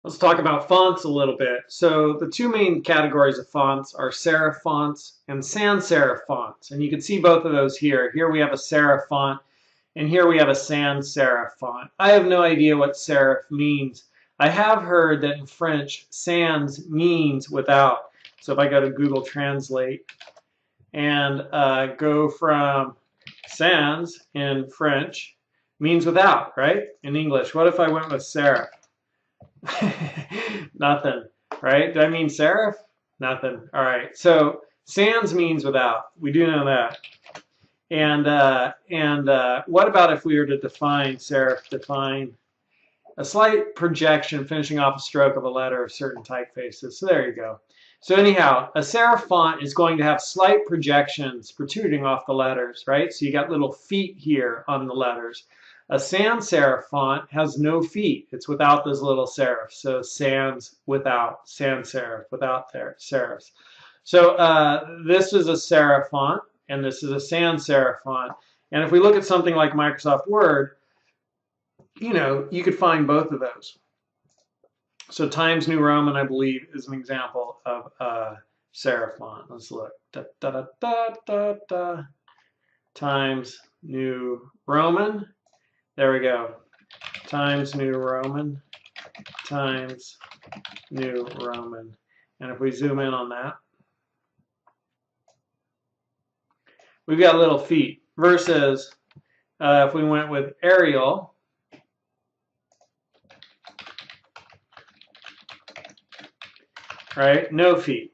Let's talk about fonts a little bit. So the two main categories of fonts are serif fonts and sans-serif fonts. And you can see both of those here. Here we have a serif font, and here we have a sans-serif font. I have no idea what serif means. I have heard that in French, sans means without. So if I go to Google Translate and go from sans in French, means without, right? In English. What if I went with serif? Nothing, right? Do I mean serif? Nothing. All right. So sans means without. We do know that. And what about if we were to define serif? Define a slight projection finishing off a stroke of a letter of certain typefaces. So there you go. So anyhow, a serif font is going to have slight projections protruding off the letters, right? So you got little feet here on the letters. A sans-serif font has no feet. It's without those little serifs. So sans without, sans-serif without serifs. So this is a serif font, and this is a sans-serif font. And if we look at something like Microsoft Word, you know, you could find both of those. So Times New Roman, I believe, is an example of serif font. Let's look. Da, da, da, da, da, da. Times New Roman. There we go. Times New Roman. Times New Roman. And if we zoom in on that, we've got little feet. Versus if we went with Arial, right? No feet.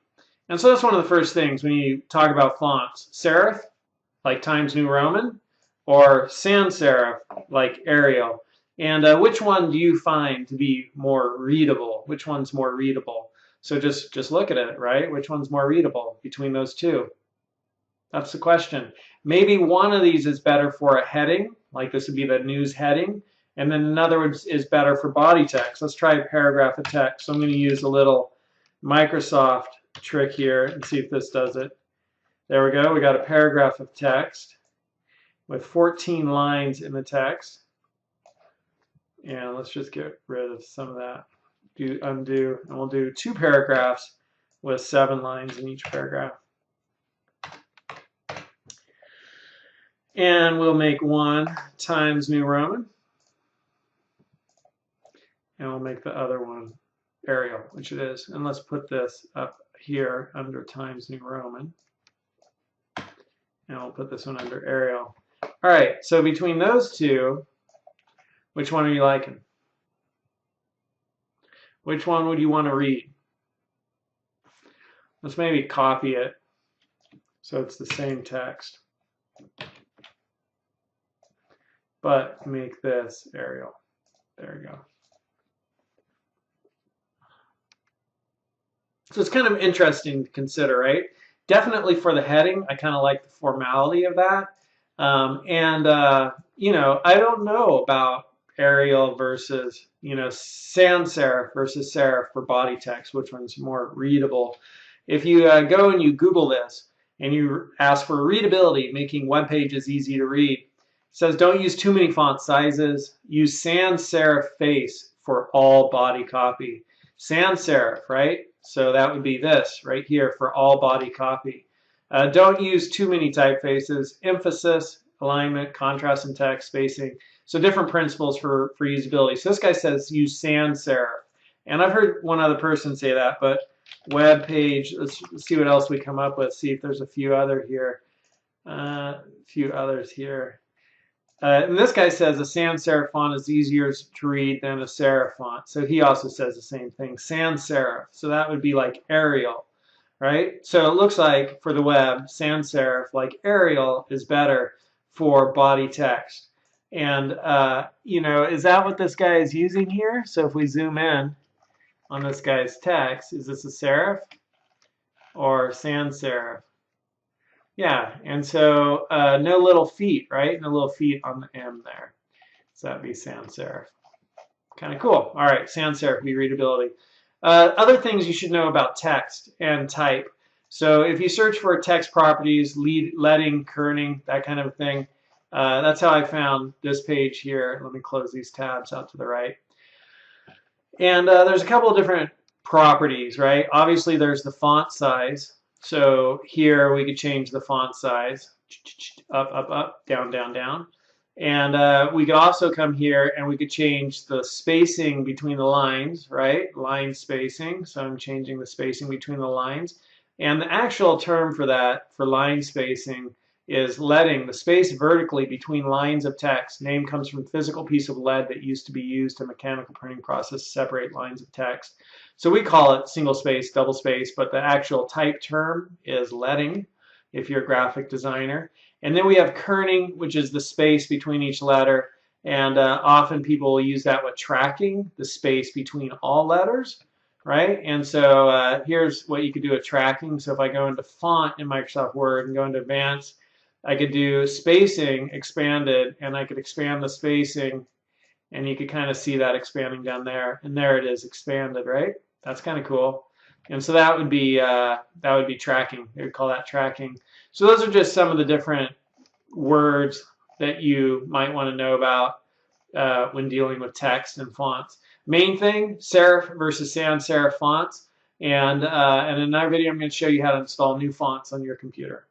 And so that's one of the first things when you talk about fonts. Serif, like Times New Roman, or sans-serif, like Arial. And which one do you find to be more readable? Which one's more readable? So just look at it, right? Which one's more readable between those two? That's the question. Maybe one of these is better for a heading, like this would be the news heading, and then another one is better for body text. Let's try a paragraph of text. So I'm going to use a little Microsoft trick here and see if this does it. There we go. We got a paragraph of text with 14 lines in the text. And let's just get rid of some of that. Do undo, and we'll do 2 paragraphs with 7 lines in each paragraph. And we'll make one Times New Roman. And we'll make the other one Arial, which it is. And let's put this up here under Times New Roman. And we'll put this one under Arial. All right, so between those two, which one are you liking? Which one would you want to read? Let's maybe copy it so it's the same text. But make this Arial. There we go. So it's kind of interesting to consider, right? Definitely for the heading, I kind of like the formality of that. You know, I don't know about Arial versus, you know, sans serif versus serif for body text, which one's more readable. If you go and you Google this and you ask for readability, making web pages easy to read, it says don't use too many font sizes. Use sans serif face for all body copy. Sans serif, right? So that would be this right here for all body copy. Don't use too many typefaces. Emphasis, alignment, contrast in text, spacing. So different principles for usability. So this guy says use sans serif. And I've heard one other person say that, but web page, let's see what else we come up with. See if there's a few others here. And this guy says a sans serif font is easier to read than a serif font. So he also says the same thing, sans serif. So that would be like Arial, right? So it looks like for the web, sans serif, like Arial, is better for body text. And, you know, is that what this guy is using here? So if we zoom in on this guy's text, is this a serif or sans serif? Yeah, and so no little feet, right? No little feet on the M there. So that'd be sans serif. Kind of cool. All right, sans serif, readability. Other things you should know about text and type. So if you search for text properties, leading, kerning, that kind of thing, that's how I found this page here. Let me close these tabs out to the right. And there's a couple of different properties, right? Obviously, there's the font size. So here we could change the font size, up, up, up, down, down, down. And we could also come here and we could change the spacing between the lines, right? Line spacing. So I'm changing the spacing between the lines. And the actual term for that, for line spacing, is leading, the space vertically between lines of text. Name comes from a physical piece of lead that used to be used in mechanical printing process to separate lines of text. So we call it single space, double space, but the actual type term is leading if you're a graphic designer. And then we have kerning, which is the space between each letter. And often people will use that with tracking, the space between all letters, right? And so here's what you could do with tracking. So if I go into font in Microsoft Word and go into advanced, I could do spacing expanded, and I could expand the spacing, and you could kind of see that expanding down there. And there it is, expanded, right? That's kind of cool. And so that would be tracking. They would call that tracking. So those are just some of the different words that you might want to know about when dealing with text and fonts. Main thing, serif versus sans serif fonts. And in another video, I'm going to show you how to install new fonts on your computer.